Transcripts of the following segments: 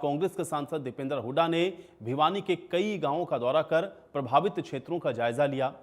कांग्रेस के सांसद दीपेंद्र हुड्डा ने भिवानी के कई गांवों का दौरा कर प्रभावित क्षेत्रों का जायजा लिया।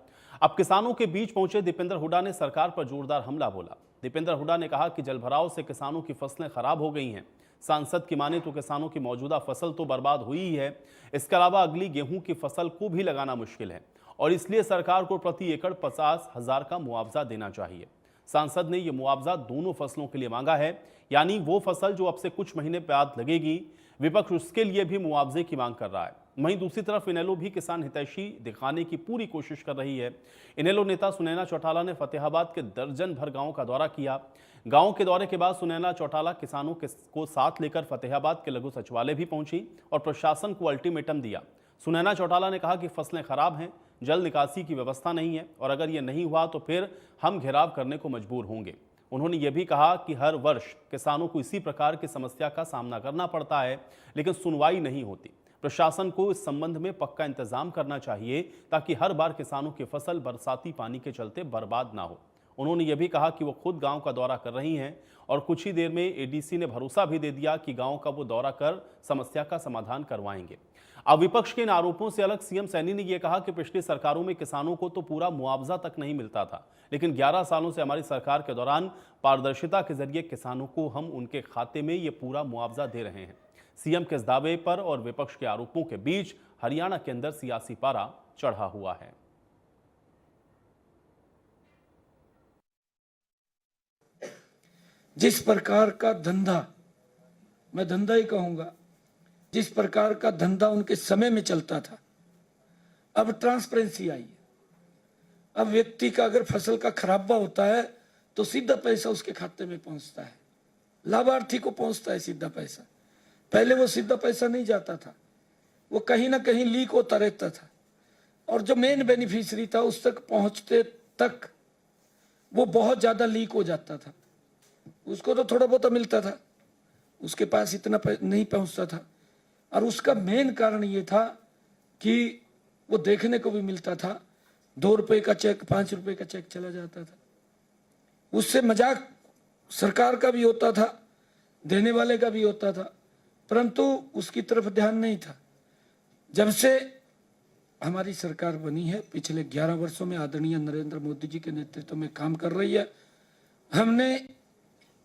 अब किसानों के बीच पहुंचे दीपेंद्र हुड्डा ने सरकार पर जोरदार हमला बोला। दीपेंद्र हुड्डा ने कहा कि जलभराव से किसानों की फसलें खराब हो गई हैं। सांसद की माने तो किसानों की मौजूदा फसल तो बर्बाद हुई ही है, इसके अलावा अगली गेहूं की फसल को भी लगाना मुश्किल है और इसलिए सरकार को प्रति एकड़ 50,000 का मुआवजा देना चाहिए। सांसद ने यह मुआवजा दोनों फसलों के लिए मांगा है, यानी वो फसल जो अब से कुछ महीने बाद लगेगी, विपक्ष उसके लिए भी मुआवजे की मांग कर रहा है। वहीं दूसरी तरफ इनेलो भी किसान हितैषी दिखाने की पूरी कोशिश कर रही है। इनेलो नेता सुनैना चौटाला ने फतेहाबाद के दर्जन भर गांव का दौरा किया। गांव के दौरे के बाद सुनैना चौटाला किसानों को साथ लेकर फतेहाबाद के लघु सचिवालय भी पहुंची और प्रशासन को अल्टीमेटम दिया। सुनैना चौटाला ने कहा कि फसलें खराब हैं, जल निकासी की व्यवस्था नहीं है और अगर ये नहीं हुआ तो फिर हम घेराव करने को मजबूर होंगे। उन्होंने ये भी कहा कि हर वर्ष किसानों को इसी प्रकार की समस्या का सामना करना पड़ता है, लेकिन सुनवाई नहीं होती। प्रशासन को इस संबंध में पक्का इंतजाम करना चाहिए ताकि हर बार किसानों की फसल बरसाती पानी के चलते बर्बाद ना हो। उन्होंने ये भी कहा कि वो खुद गांव का दौरा कर रही हैं और कुछ ही देर में एडीसी ने भरोसा भी दे दिया कि गांव का वो दौरा कर समस्या का समाधान करवाएंगे। अब विपक्ष के इन आरोपों से अलग सीएम सैनी ने यह कहा कि पिछली सरकारों में किसानों को तो पूरा मुआवजा तक नहीं मिलता था, लेकिन 11 सालों से हमारी सरकार के दौरान पारदर्शिता के जरिए किसानों को हम उनके खाते में ये पूरा मुआवजा दे रहे हैं। सीएम के इस दावे पर और विपक्ष के आरोपों के बीच हरियाणा के अंदर सियासी पारा चढ़ा हुआ है। जिस प्रकार का धंधा, मैं धंधा ही कहूंगा, जिस प्रकार का धंधा उनके समय में चलता था, अब ट्रांसपेरेंसी आई है। अब व्यक्ति का अगर फसल का खराबा होता है तो सीधा पैसा उसके खाते में पहुंचता है, लाभार्थी को पहुंचता है सीधा पैसा। पहले वो सीधा पैसा नहीं जाता था, वो कहीं ना कहीं लीक होता रहता था और जो मेन बेनिफिशियरी था उस तक पहुंचते तक वो बहुत ज्यादा लीक हो जाता था। उसको तो थोड़ा बहुत मिलता था, उसके पास इतना नहीं पहुंचता था और उसका मेन कारण ये था कि वो देखने को भी मिलता था, 2 रुपए का चेक, 5 रुपए का चेक चला जाता था। उससे मजाक सरकार का भी होता था, देने वाले का भी होता था, परंतु उसकी तरफ ध्यान नहीं था। जब से हमारी सरकार बनी है, पिछले 11 वर्षों में आदरणीय नरेंद्र मोदी जी के नेतृत्व में काम कर रही है, हमने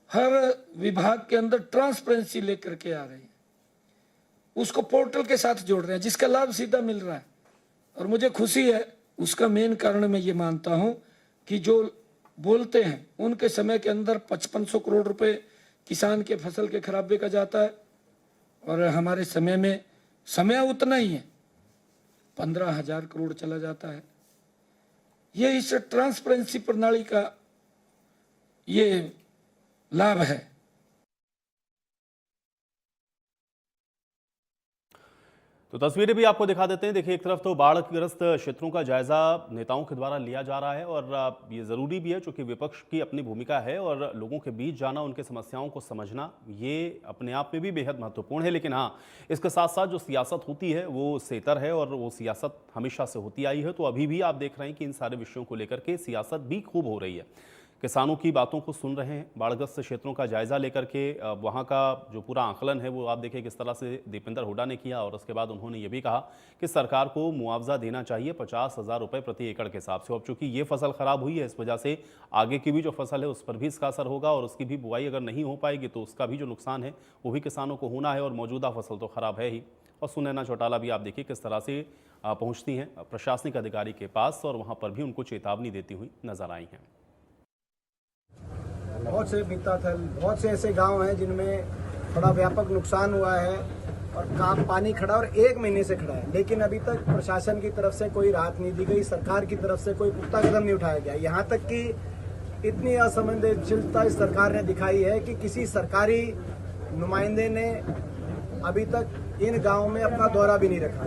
हर विभाग के अंदर ट्रांसपेरेंसी लेकर के आ रहे हैं, उसको पोर्टल के साथ जोड़ रहे हैं, जिसका लाभ सीधा मिल रहा है और मुझे खुशी है। उसका मेन कारण मैं ये मानता हूं कि जो बोलते हैं उनके समय के अंदर 5500 करोड़ रुपए किसान के फसल के खराबे का जाता है और हमारे समय में समय उतना ही है, 15,000 करोड़ चला जाता है। ये इस ट्रांसपेरेंसी प्रणाली का ये लाभ है। तो तस्वीरें भी आपको दिखा देते हैं। देखिए, एक तरफ तो बाढ़ग्रस्त क्षेत्रों का जायजा नेताओं के द्वारा लिया जा रहा है और ये ज़रूरी भी है क्योंकि विपक्ष की अपनी भूमिका है और लोगों के बीच जाना, उनके समस्याओं को समझना, ये अपने आप में भी बेहद महत्वपूर्ण है। लेकिन हाँ, इसके साथ साथ जो सियासत होती है वो सेतर है और वो सियासत हमेशा से होती आई है। तो अभी भी आप देख रहे हैं कि इन सारे विषयों को लेकर के सियासत भी खूब हो रही है। किसानों की बातों को सुन रहे हैं, बाढ़ग्रस्त क्षेत्रों का जायजा लेकर के वहाँ का जो पूरा आंकलन है वो आप देखें किस तरह से दीपेंद्र हुड्डा ने किया और उसके बाद उन्होंने ये भी कहा कि सरकार को मुआवजा देना चाहिए 50,000 रुपये प्रति एकड़ के हिसाब से। अब चूंकि ये फसल खराब हुई है, इस वजह से आगे की भी जो फसल है उस पर भी इसका असर होगा और उसकी भी बुआई अगर नहीं हो पाएगी तो उसका भी जो नुकसान है वो भी किसानों को होना है और मौजूदा फसल तो खराब है ही। और सुनैना चौटाला भी आप देखिए किस तरह से पहुँचती हैं प्रशासनिक अधिकारी के पास और वहाँ पर भी उनको चेतावनी देती हुई नजर आई हैं। बहुत से बीताथल, बहुत से ऐसे गांव हैं जिनमें थोड़ा व्यापक नुकसान हुआ है और काम पानी खड़ा और 1 महीने से खड़ा है, लेकिन अभी तक प्रशासन की तरफ से कोई राहत नहीं दी गई, सरकार की तरफ से कोई पुख्ता कदम नहीं उठाया गया। यहाँ तक कि इतनी असंवेदनशीलता इस सरकार ने दिखाई है कि किसी सरकारी नुमाइंदे ने अभी तक इन गाँव में अपना दौरा भी नहीं रखा,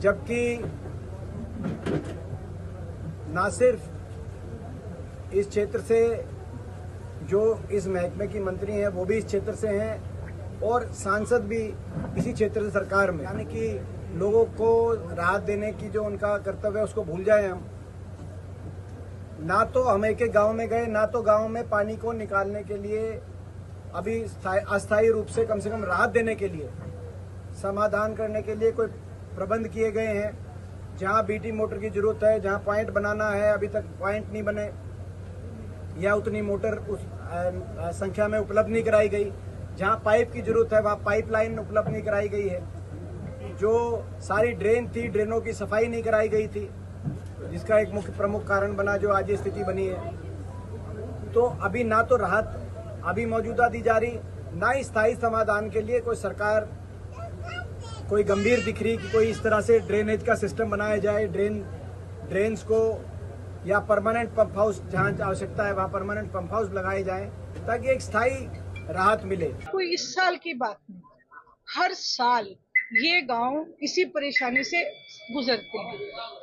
जबकि न सिर्फ इस क्षेत्र से जो इस महकमे की मंत्री हैं वो भी इस क्षेत्र से हैं और सांसद भी इसी क्षेत्र से सरकार में, यानी कि लोगों को राहत देने की जो उनका कर्तव्य है उसको भूल जाए हम। ना तो हम एक एक गांव में गए, ना तो गांव में पानी को निकालने के लिए अभी अस्थायी रूप से कम राहत देने के लिए समाधान करने के लिए कोई प्रबंध किए गए हैं। जहां बीटी मोटर की जरूरत है, जहां पॉइंट बनाना है, अभी तक पॉइंट नहीं बने या उतनी मोटर उस संख्या में उपलब्ध नहीं कराई गई। जहां पाइप की जरूरत है वहां पाइपलाइन उपलब्ध नहीं कराई गई है। जो सारी ड्रेन थी, ड्रेनों की सफाई नहीं कराई गई थी, जिसका एक मुख्य प्रमुख कारण बना जो आज ये स्थिति बनी है। तो अभी ना तो राहत अभी मौजूदा दी जा रही, ना ही स्थायी समाधान के लिए कोई सरकार कोई गंभीर दिख रही कि कोई इस तरह से ड्रेनेज का सिस्टम बनाया जाए, ड्रेन्स को या परमानेंट पंप हाउस, जहां आवश्यकता है वहां परमानेंट पंप हाउस लगाए जाएं ताकि एक स्थायी राहत मिले। कोई इस साल की बात नहीं, हर साल ये गांव इसी परेशानी से गुजरते हैं।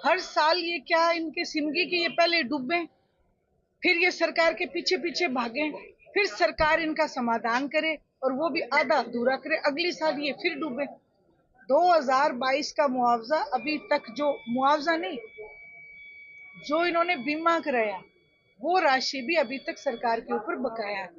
हर साल ये क्या इनके सिमगी कि ये पहले डूबे, फिर ये सरकार के पीछे पीछे भागे, फिर सरकार इनका समाधान करे और वो भी आधा अधूरा करे, अगली साल ये फिर डूबे। 2022 का मुआवजा अभी तक, जो मुआवजा नहीं, जो इन्होंने बीमा कराया वो राशि भी अभी तक सरकार के ऊपर बकाया है।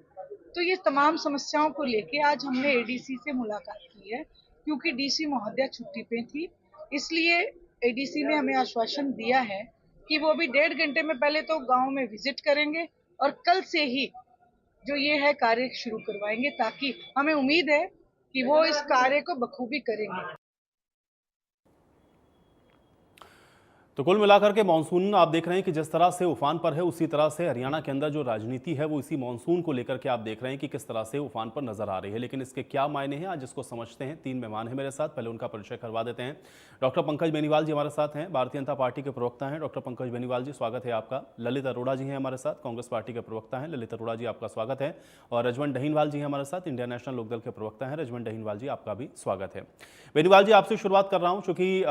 तो ये तमाम समस्याओं को लेके आज हमने एडीसी से मुलाकात की है, क्योंकि डीसी महोदया छुट्टी पे थी, इसलिए एडीसी ने हमें आश्वासन दिया है कि वो अभी 1.5 घंटे में पहले तो गांव में विजिट करेंगे और कल से ही जो ये है कार्य शुरू करवाएंगे, ताकि हमें उम्मीद है कि वो इस कार्य को बखूबी करेंगे। तो कुल मिलाकर के मानसून आप देख रहे हैं कि जिस तरह से उफान पर है, उसी तरह से हरियाणा के अंदर जो राजनीति है वो इसी मानसून को लेकर के आप देख रहे हैं कि किस तरह से उफान पर नजर आ रही है। लेकिन इसके क्या मायने हैं आज इसको समझते हैं। 3 मेहमान हैं मेरे साथ, पहले उनका परिचय करवा देते हैं। डॉक्टर पंकज बेनीवाल जी हमारे साथ हैं, भारतीय जनता पार्टी के प्रवक्ता हैं। डॉक्टर पंकज बेनीवाल जी स्वागत है आपका। ललित अरोड़ा जी हैं हमारे साथ, कांग्रेस पार्टी के प्रवक्ता हैं। ललित अरोड़ा जी आपका स्वागत है। और रजवंत डहीनवाल जी हैं हमारे साथ, इंडियन नेशनल लोकदल के प्रवक्ता हैं। रजवंत डहीनवाल जी आपका भी स्वागत है। बेनीवाल जी आपसे शुरुआत कर रहा हूं, क्योंकि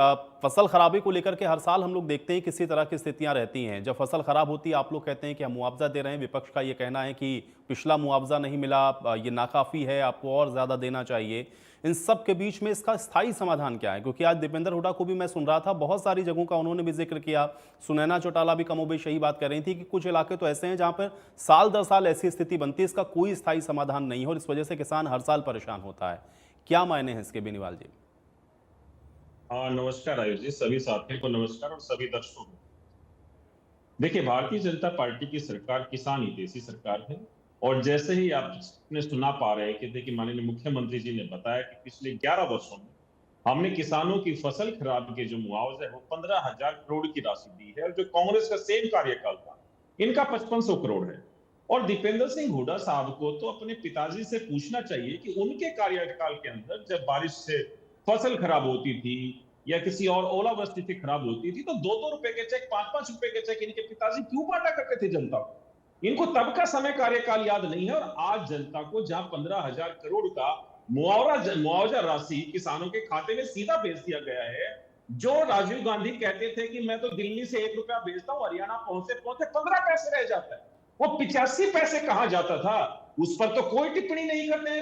फसल खराबी को लेकर के हर साल हम लोग देखते हैं किसी तरह की स्थितियां रहती हैं। जब फसल खराब होती है आप लोग कहते हैं कि हम मुआवजा दे रहे हैं, विपक्ष का ये कहना है कि पिछला मुआवजा नहीं मिला, ये नाकाफी है, आपको और ज्यादा देना चाहिए। इन सब के बीच में इसका स्थायी समाधान क्या है? क्योंकि आज दीपेंद्र हुड्डा को भी मैं सुन रहा था, बहुत सारी जगहों का उन्होंने भी जिक्र किया। सुनैना चौटाला भी कमोबेश यही बात कर रही थी कि कुछ इलाके तो ऐसे हैं जहां पर साल दर साल ऐसी स्थिति बनती है, इसका कोई स्थायी समाधान नहीं है और इस वजह से किसान हर साल परेशान होता है। क्या मायने हैं इसके बेनीवाल जी? नमस्कार आयुष जी, सभी साथियों को नमस्कार और सभी दर्शकों को। देखिए, भारतीय जनता पार्टी की सरकार किसान हितैषी सरकार है और जैसे ही आपने सुना पा रहे हैं कि देखिए माननीय मुख्यमंत्री जी ने बताया कि पिछले 11 वर्षों में हमने किसानों की फसल खराब के जो मुआवजा है वो 15,000 करोड़ की राशि दी है और जो कांग्रेस का सेम कार्यकाल था इनका 5500 करोड़ है। और दीपेंद्र सिंह हुड्डा साहब को तो अपने पिताजी से पूछना चाहिए कि उनके कार्यकाल के अंदर जब बारिश से फसल खराब होती थी या किसी और ओलावृष्टि से खराब होती थी तो 2-2 रुपए के चेक, 5-5 रुपए के चेक इनके पिताजी क्यों बांटा करते थे जनता को? इनको तब का समय कार्यकाल याद नहीं है। और आज जनता को जहां 15,000 करोड़ का मुआवजा राशि किसानों के खाते में सीधा भेज दिया गया है, जो राजीव गांधी कहते थे कि मैं तो दिल्ली से 1 रुपया भेजता हूं, हरियाणा पहुंचे 15 पैसे रह जाता है, वो 85 पैसे कहां जाता था, उस पर तो कोई टिप्पणी नहीं करते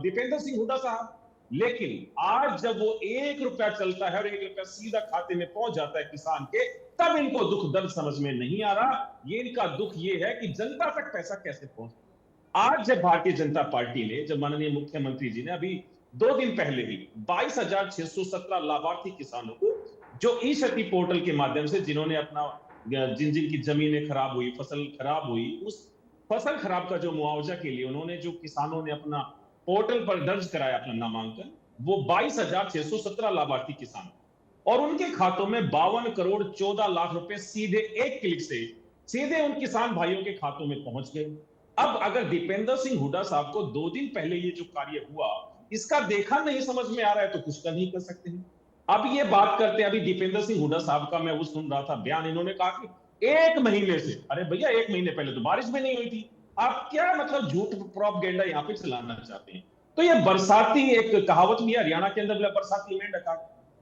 दीपेंद्र सिंह हुड्डा साहब। लेकिन आज जब वो 1 रुपया चलता है और 1 रुपया सीधा खाते में पहुंच जाता है किसान के, तब इनको दुख दर्द समझ में नहीं आ रहा। ये इनका दुख ये है कि जनता तक पैसा कैसे पहुंचे। आज जब भारतीय जनता पार्टी ने, जब माननीय मुख्यमंत्री जी ने अभी 2 दिन पहले ही 22,617 लाभार्थी किसानों को जो ई क्षति पोर्टल के माध्यम से जिन्होंने अपना जिन की जमीनें खराब हुई, फसल खराब हुई, उस फसल खराब का जो मुआवजा के लिए उन्होंने जो किसानों ने अपना पोर्टल पर दर्ज कराया अपना नामांकन, वो 22,617 लाभार्थी किसान और उनके खातों में 52 करोड़ 14 लाख रुपए सीधे एक क्लिक से सीधे उन किसान भाइयों के खातों में पहुंच गए। अब अगर दीपेंद्र सिंह हुड्डा साहब को 2 दिन पहले ये जो कार्य हुआ इसका देखा नहीं समझ में आ रहा है तो कुछ कर नहीं कर सकते हैं। अब ये बात करते हैं, अभी दीपेंद्र सिंह हुड्डा साहब का मैं वो सुन रहा था बयान, इन्होंने कहा कि 1 महीने से, अरे भैया 1 महीने पहले तो बारिश भी नहीं हुई थी, आप क्या मतलब झूठ प्रोपगेंडा यहाँ पे चलाना चाहते हैं। तो ये बरसाती, एक कहावत भी है हरियाणा के अंदर, बरसाती में डका।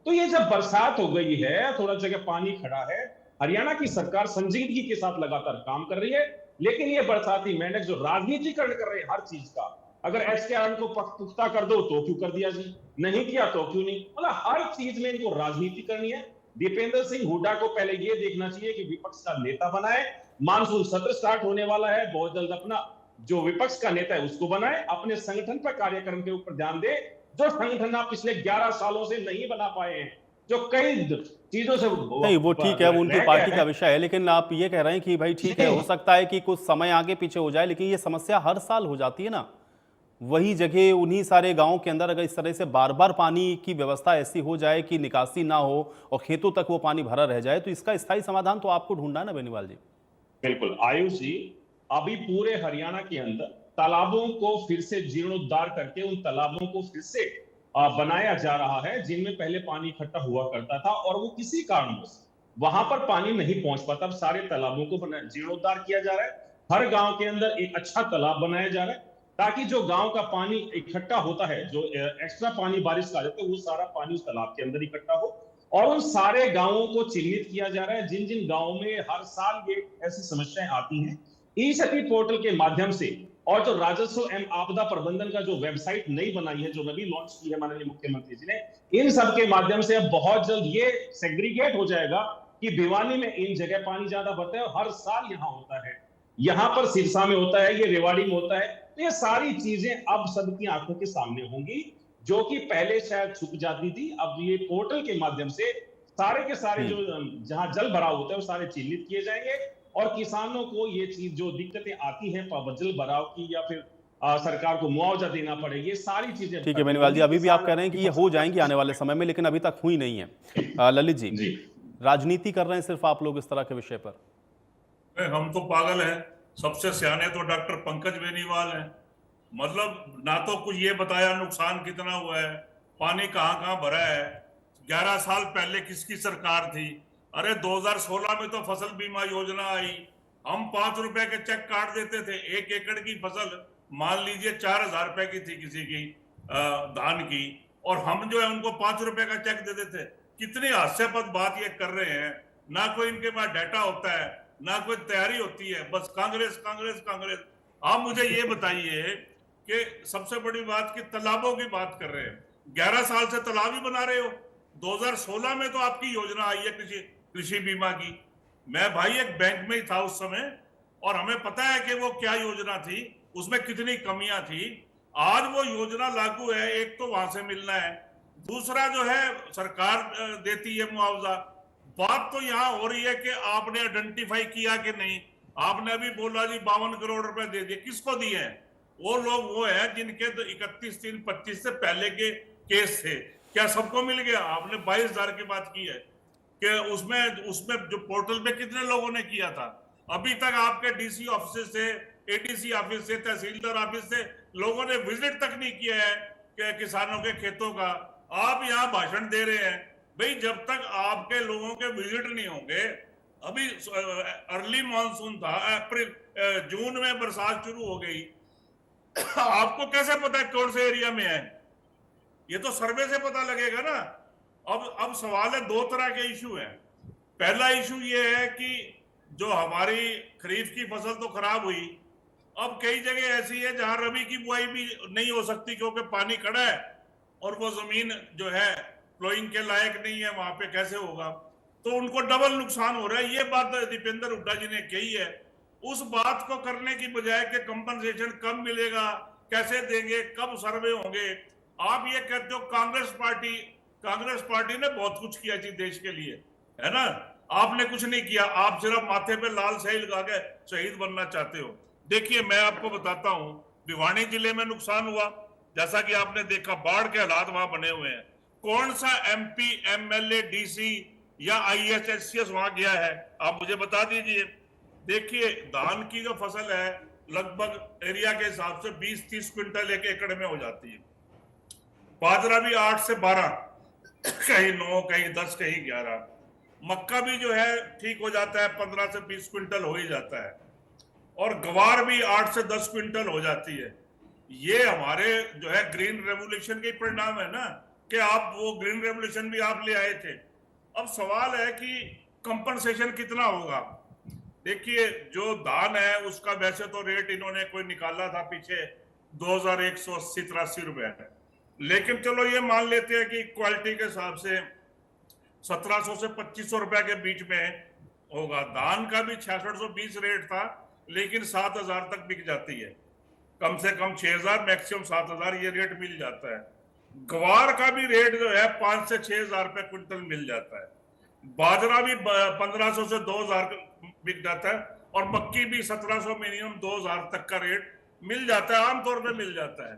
तो ये जब बरसात हो गई है, थोड़ा जगह पानी खड़ा है, हरियाणा की सरकार संजीदगी के साथ लगातार काम कर रही है, लेकिन ये बरसाती मेंढक जो राजनीतिकरण कर रहे हैं हर चीज का, अगर एचकेआर को पुख्ता कर दो तो क्यों कर दिया जी, नहीं किया तो क्यों नहीं, मतलब हर चीज में इनको राजनीति करनी है। दीपेंद्र सिंह हुड्डा को पहले ये देखना चाहिए कि विपक्ष का नेता बनाए, मानसून सत्र स्टार्ट होने वाला है, बहुत जल्द अपना जो विपक्ष का नेता है उसको बनाए, अपने संगठन पर कार्यक्रम के ऊपर ध्यान दे, जो संगठन आप पिछले 11 सालों से नहीं बना पाए हैं, जो कई चीजों से नहीं, वो ठीक है, वो उनकी पार्टी का विषय है, लेकिन आप ये कह रहे हैं कि भाई ठीक है, हो सकता है कि कुछ समय आगे पीछे हो जाए, लेकिन ये समस्या हर साल हो जाती है ना। वही जगह उन्हीं सारे गांवों के अंदर अगर इस तरह से बार बार पानी की व्यवस्था ऐसी हो जाए कि निकासी ना हो और खेतों तक वो पानी भरा रह जाए, तो इसका स्थायी समाधान तो आपको ढूंढना है ना बेनीवाल जी। बिल्कुल आयुष जी, अभी पूरे हरियाणा के अंदर तालाबों को फिर से जीर्णोद्धार करके उन तालाबों को फिर से बनाया जा रहा है, जिनमें पहले पानी इकट्ठा हुआ करता था और वो किसी कारणवश वहां पर पानी नहीं पहुंच पाता। अब सारे तालाबों को जीर्णोद्धार किया जा रहा है। हर गांव के अंदर एक अच्छा तालाब बनाया जा रहा है, ताकि जो गांव का पानी इकट्ठा होता है, जो एक्स्ट्रा पानी बारिश का जाता है, वो सारा पानी उस तालाब के अंदर इकट्ठा हो। और उन सारे गांवों को चिन्हित किया जा रहा है जिन जिन गांवों में हर साल ये ऐसी समस्याएं आती हैं। ई शक्ति पोर्टल के माध्यम से और जो राजस्व एवं आपदा प्रबंधन का जो वेबसाइट नई बनाई है, जो नवी लॉन्च की है माननीय मुख्यमंत्री जी ने, इन सब के माध्यम से अब बहुत जल्द ये सेग्रीगेट हो जाएगा कि भिवानी में इन जगह पानी ज्यादा भरता है और हर साल यहाँ होता है, यहाँ पर सिरसा में होता है, ये रेवाड़ी में होता है। तो ये सारी चीजें अब सबकी आंखों के सामने होंगी, जो कि पहले शायद छुप जाती थी। अब ये पोर्टल के माध्यम से सारे के सारे जो जहां जल भराव होता है वो सारे चिन्हित किए जाएंगे और किसानों को ये चीज जो दिक्कतें आती हैं जल भराव की या फिर सरकार को मुआवजा देना पड़े, ये सारी चीजें। ठीक है बेनीवाल जी, अभी भी आप कह रहे हैं कि ये हो जाएंगी आने वाले समय में, लेकिन अभी तक हुई नहीं है। ललित जी, राजनीति कर रहे हैं सिर्फ आप लोग इस तरह के विषय पर? हम तो पागल हैं। सबसे सियाने तो डॉक्टर पंकज बेनीवाल हैं। मतलब ना तो कुछ ये बताया नुकसान कितना हुआ है, पानी कहाँ कहाँ भरा है, 11 साल पहले किसकी सरकार थी। अरे 2016 में तो फसल बीमा योजना आई, हम 5 रुपए के चेक काट देते थे। 1 एकड़ की फसल मान लीजिए 4000 रुपए की थी किसी की धान की, और हम जो है उनको 5 रुपए का चेक दे देते। कितनी हास्यास्पद बात ये कर रहे हैं। ना कोई इनके पास डाटा होता है, ना कोई तैयारी होती है, बस कांग्रेस कांग्रेस कांग्रेस। आप मुझे ये बताइए कि सबसे बड़ी बात कि तालाबों की बात कर रहे हैं, 11 साल से तालाब ही बना रहे हो। 2016 में तो आपकी योजना आई है कृषि बीमा की। मैं भाई एक बैंक में ही था उस समय और हमें पता है कि वो क्या योजना थी, उसमें कितनी कमियां थी। आज वो योजना लागू है, एक तो वहां से मिलना है, दूसरा जो है सरकार देती है मुआवजा। बात तो यहाँ हो रही है कि आपने आइडेंटिफाई किया कि नहीं। आपने अभी बोला जी 52 करोड़ रुपए दे दिए, किसको दिए हैं? वो लोग वो है जिनके 31/3/25 से पहले के केस थे। क्या सबको मिल गया? आपने 22,000 की बात की है कि उसमें जो पोर्टल पे कितने लोगों ने किया था। अभी तक आपके डीसी ऑफिस से, एडीसी ऑफिस से, तहसीलदार ऑफिस से लोगों ने विजिट तक नहीं किया है कि किसानों के खेतों का। आप यहाँ भाषण दे रहे हैं। भाई जब तक आपके लोगों के विजिट नहीं होंगे, अभी अर्ली मॉनसून था, जून में बरसात शुरू हो गई, आपको कैसे पता है कौन से एरिया में है? ये तो सर्वे से पता लगेगा ना। अब सवाल है, 2 तरह के इशू हैं। पहला इशू ये है कि जो हमारी खरीफ की फसल तो खराब हुई, अब कई जगह ऐसी है जहां रबी की बुआई भी नहीं हो सकती क्योंकि पानी खड़ा है और वो जमीन जो है प्लोइंग के लायक नहीं है, वहां पे कैसे होगा? तो उनको डबल नुकसान हो रहा है। ये बात दीपेंद्र हुड्डा जी ने कही है। उस बात को करने की बजाय कि कंपनसेशन कब मिलेगा, कैसे देंगे, कब सर्वे होंगे, आप ये कहते हो कांग्रेस पार्टी ने बहुत कुछ किया जी देश के लिए, है ना? आपने कुछ नहीं किया। आप सिर्फ माथे पे लाल स्याही लगा के शहीद बनना चाहते हो। देखिए मैं आपको बताता हूं, भिवानी जिले में नुकसान हुआ, जैसा कि आपने देखा, बाढ़ के हालात वहां बने हुए हैं। कौन सा एमपी, एमएलए, डीसी या आईएएस वहां गया है? आप मुझे बता दीजिए। देखिए धान की जो फसल है लगभग एरिया के हिसाब से 20-30 क्विंटल एक एकड़ में हो जाती है। बाजरा भी 8 से 12, कहीं 9, कहीं 10, कहीं 11। मक्का भी जो है ठीक हो जाता है, 15 से 20 क्विंटल हो ही जाता है। और गवार भी 8 से 10 क्विंटल हो जाती है। ये हमारे जो है ग्रीन रेवोल्यूशन के परिणाम है ना, कि आप वो ग्रीन रेवोल्यूशन भी आप ले आए थे। अब सवाल है कि कंपनसेशन कितना होगा। देखिए जो धान है उसका वैसे तो रेट इन्होंने कोई निकाला था पीछे 2180-83 रुपए है, लेकिन चलो ये मान लेते हैं कि क्वालिटी के हिसाब से 1700 से 2500 रुपए के बीच में होगा। धान का भी 6620 रेट था, लेकिन 7000 तक बिक जाती है। कम से कम 6000, मैक्सिमम 7000 ये रेट मिल जाता है। ग्वार का भी रेट जो है 5 से 6 हजार रुपए क्विंटल मिल जाता है, बाजरा भी 1500 से 2000 बिक जाता है, और मक्की भी 1700 मिनिमम 2000 तक का रेट मिल जाता है, आमतौर पे मिल जाता है।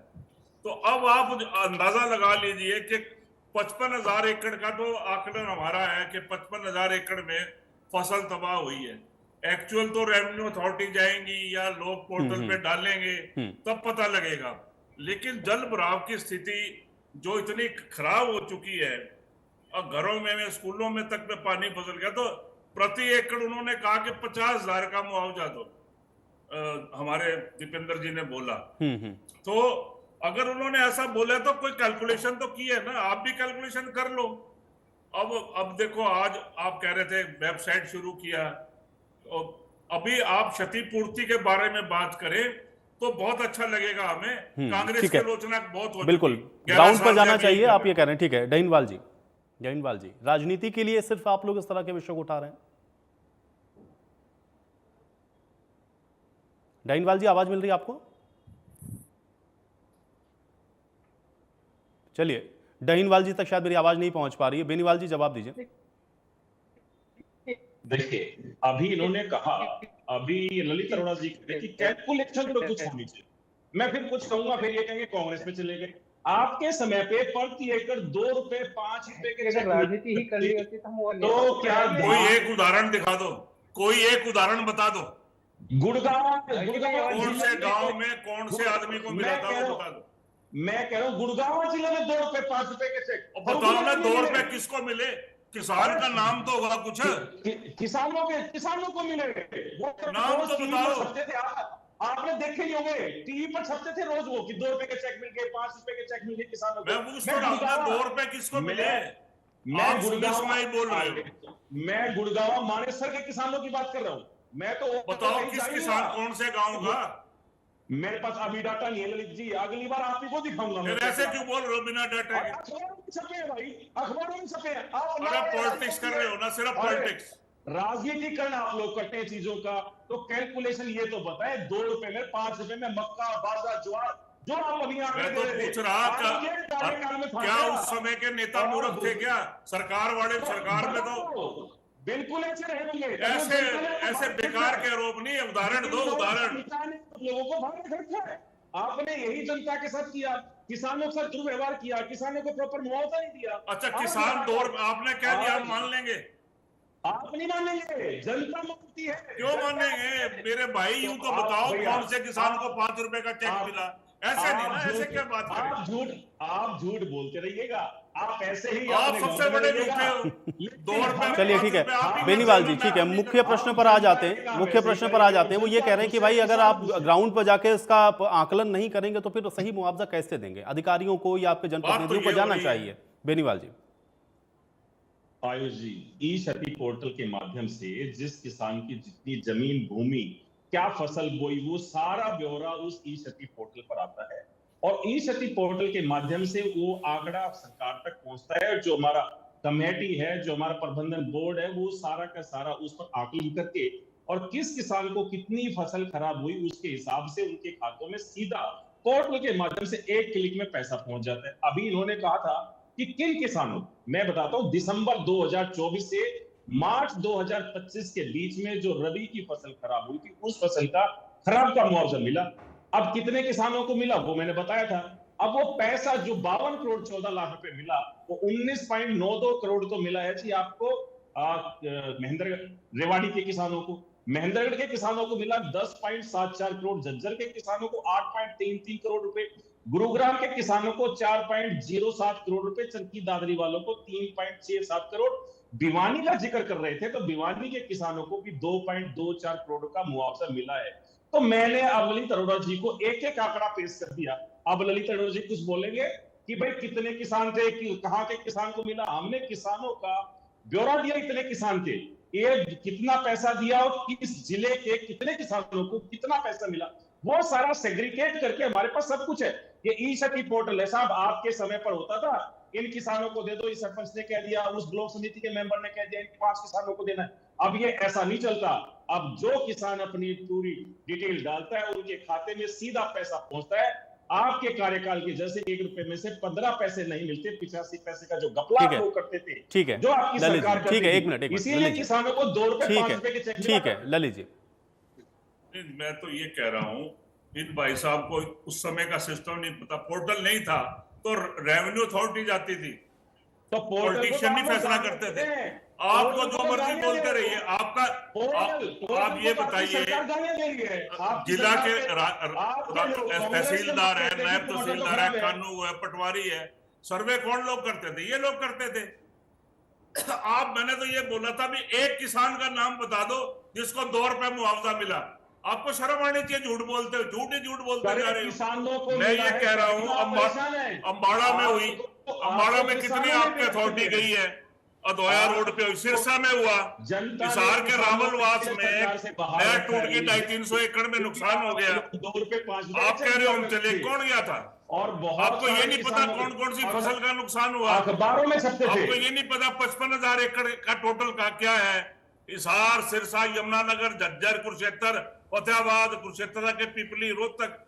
तो अब आप अंदाजा लगा लीजिए कि 55,000 एकड़ का तो आंकड़न हमारा है कि 55,000 एकड़ में फसल तबाह हुई है। एक्चुअल तो रेवेन्यू अथॉरिटी जाएंगी या लोग पोर्टल पे डालेंगे तब पता लगेगा, लेकिन जल भराव की स्थिति जो इतनी खराब हो चुकी है, और घरों में स्कूलों में तक में पानी फंस गया, तो प्रति एकड़ उन्होंने कहा कि 50,000 का मुआवजा दो, हमारे दीपेंद्र जी ने बोला। तो अगर उन्होंने ऐसा बोला तो कोई कैलकुलेशन तो की है ना, आप भी कैलकुलेशन कर लो। अब देखो, आज आप कह रहे थे वेबसाइट शुरू किया, तो अभी आप क्षतिपूर्ति के बारे में बात करें तो बहुत अच्छा लगेगा हमें। कांग्रेस ठीक की है, आलोचना बहुत हो बिल्कुल चुकी है। ग्राउंड पर 11 जाना साल से चाहिए, अभी आप ये कह रहे हैं। ठीक है, डहीनवाल जी, राजनीति के लिए सिर्फ आप लोग इस तरह के विषय को उठा रहे हैं? डहीनवाल जी, आवाज मिल रही है आपको? चलिए, डहीनवाल जी तक शायद मेरी आवाज नहीं पहुंच पा रही है। बेनीवाल जी, जवाब दीजिए। देखिए, अभी इन्होंने कहा, अभी ललित अरोड़ा जी कह रहे कि कैलकुलेशन तो कुछ होनी चाहिए। मैं फिर कुछ कहूंगा, फिर ये कहेंगे कांग्रेस में चले गए। आपके समय पे प्रति एकड़ 2 रुपए 5 रुपए के राजनीति ही करनी होती तो क्या कोई एक उदाहरण दिखा दो, कोई एक उदाहरण बता दो। गुड़गांव कौन से गांव में कौन से आदमी को मिला था वो बता दो। मैं कह रहा हूँ गुड़गांव जिले में 2 रुपए 5 रुपए के चेक। और बताओ ना, 2 रुपए किसको मिले? किसान का नाम तो होगा कुछ। किसानों को मिले वो नाम तो बताओ। छपते थे, आपने देखे नहीं होंगे, टीवी पर छपते थे रोज वो कि 2 रुपए के चेक मिल गए, 5 रुपए के चेक मिल गए किसानों को। मैं पूछ रहा हूं, 2 रुपए किसको मिले? आप गुड़गांव में ही बोल रहे हो। मैं गुड़गांव मानेसर के किसानों की बात कर रहा हूँ। मैं तो बताओ किस किसान, कौन से गांव का? मेरे पास अभी डाटा नहीं है ललित जी, अगली बार आप ही को दिखाऊंगा। फिर ऐसे क्यों बोल रहे हो बिना डाटा के? अखबारों में छपे हैं भाई, अखबारों में छपे हैं। आप पॉलिटिक्स कर रहे हो ना, सिर्फ पॉलिटिक्स। राजनीतिकरण आप लोग करते हैं चीजों का, तो कैलकुलेशन ये तो बताए 2 रुपए में 5 रुपए में मक्का, बाजरा, ज्वार, जो आप अभी मैं तो पूछ रहा क्या उस समय के नेता मूर्ख थे क्या? सरकार वाले, सरकार में तो बिल्कुल ऐसे रहेंगे। ऐसे बेकार के आरोप नहीं, उदाहरण दो, उदाहरण। लोगों को बाहर रखा है आपने, यही जनता के साथ किया, किसानों के साथ दुर्व्यवहार किया, किसानों को प्रॉपर मुआवजा नहीं दिया। अच्छा, किसान दौर आपने क्या दिया? हम मान लेंगे? आप नहीं मानेंगे, जनता मानती है। क्यों मानेंगे मेरे भाई? यूं तो बताओ कौन से किसान को 5 रुपए का चेक मिला? ऐसे नहीं ना, ऐसे क्या बात करें? आप झूठ बोलते रहिएगा, आप ऐसे ही आप सबसे बड़े झूठे हो। 2 रुपए। चलिए, ठीक है बेनीवाल जी, ठीक है, मुख्य प्रश्न पर आ जाते हैं। वो ये कह रहे हैं कि भाई अगर आप ग्राउंड पर जाके इसका आकलन नहीं करेंगे तो फिर सही मुआवजा कैसे देंगे? अधिकारियों को या आपके जनप्रतिनिधियों को जाना चाहिए। बेनीवाल जी। आयुष जी, ई क्षति पोर्टल के माध्यम से जिस किसान की जितनी जमीन, भूमि, क्या फसल बोई, वो सारा ब्यौरा उस ई क्षति पोर्टल पर आता है, और ई क्षति पोर्टल के माध्यम से वो आंकड़ा सरकार तक पहुंचता है। जो हमारा कमेटी है, जो हमारा प्रबंधन बोर्ड है, वो सारा का सारा उस पर आकलन करके, और किस किसान को कितनी फसल खराब हुई उसके हिसाब से उनके खातों में सीधा पोर्टल के माध्यम से 1 क्लिक में पैसा पहुंच जाता है। अभी इन्होंने कहा था कि किन किसानों, मैं बताता हूं, दिसंबर 2024 से मार्च 2025 के बीच में जो रबी की फसल खराब हुई थी, उस फसल का खराब का मुआवजा मिला। अब कितने किसानों को मिला वो मैंने बताया था। अब वो पैसा जो 52 करोड़ 14 लाख रुपए मिला, वो 19.92 करोड़ तो मिला है जी आपको महेंद्र रेवाड़ी के किसानों को, महेंद्रगढ़ के किसानों को मिला 10.74 करोड़, झज्जर के किसानों को 8.33 करोड़ रुपए, गुरुग्राम के किसानों को 4.07 करोड़ रुपए, चरखी दादरी वालों को 3.67 करोड़, भिवानी का जिक्र कर रहे थे तो भिवानी के किसानों को भी 2.24 करोड़ का मुआवजा मिला है। तो मैंने अब ललित अरोड़ा जी को एक एक आंकड़ा पेश कर दिया। अब ललित अरोड़ा जी कुछ बोलेंगे कि भाई कितने किसान थे, कहां के किसान को मिला? हमने किसानों का ब्यौरा दिया, इतने किसान थे, ये कितना पैसा दिया और किस जिले के कितने किसानों को कितना पैसा मिला, वो सारा सेग्रीगेट करके हमारे पास सब कुछ है। ये ई क्षति पोर्टल है साहब, आपके समय पर होता था इन किसानों को दे दो, इस सरपंच ने कह दिया, उस ब्लॉक समिति के मेंबर ने कह दिया, इन 5 किसानों को देना है। अब ये ऐसा नहीं चलता। अब जो किसान अपनी पूरी डिटेल डालता है, उनके खाते में सीधा पैसा पहुंचता है। आपके कार्यकाल की जैसे 1 रुपए में से 15 पैसे नहीं मिलते, 85 पैसे का जो घपला ठीक है। लोग करते थे, ठीक है जो आपकी ललित सरकार जी, करती ठीक है, थी, एक मिनट इसीलिए ललित जी। किसानों को 2 रुपए ठीक 5 है, रुपए के चेक ठीक है ललित जी। नहीं, मैं तो ये कह रहा हूं, इन भाई साहब को उस समय का सिस्टम नहीं पता, पोर्टल नहीं था तो रेवेन्यू अथॉरिटी जाती थी, तो पॉलिटिशियन नहीं फैसला करते थे। आप तो जो मर्जी बोलते रहिए, आपका आप ये बताइए, जिला के तहसीलदार है, नायब तहसीलदार है, कानून है, पटवारी है, सर्वे कौन लोग करते थे? ये लोग करते थे। मैंने तो ये बोला था भी एक किसान का नाम बता दो जिसको 2 रुपए मुआवजा मिला। आपको शर्म आनी चाहिए, झूठ बोलते हो, झूठ बोलते जा रहे हो। मैं ये कह रहा हूँ, अम्बाड़ा में हुई, अम्बाड़ा में कितनी आपकी अथॉरिटी गई है? अधोया रोड पे हुई, सिरसा में हुआ, हिसार के रावलवास में नहर टूट गई, 250-300 एकड़ में नुकसान हो गया। 2 रुपए 5 रुपए आप कह रहे हो हम चले, कौन गया था? और आपको ये नहीं पता कौन कौन सी फसल का नुकसान हुआ? अखबारों में छपते थे। आपको ये नहीं पता 55,000 एकड़ का टोटल का क्या है? हिसार, सिरसा, यमुनानगर, झज्जर, कुरुक्षेत्र, फतेहाबाद, कुरुक्षेत्र के पिपली, रोहतक,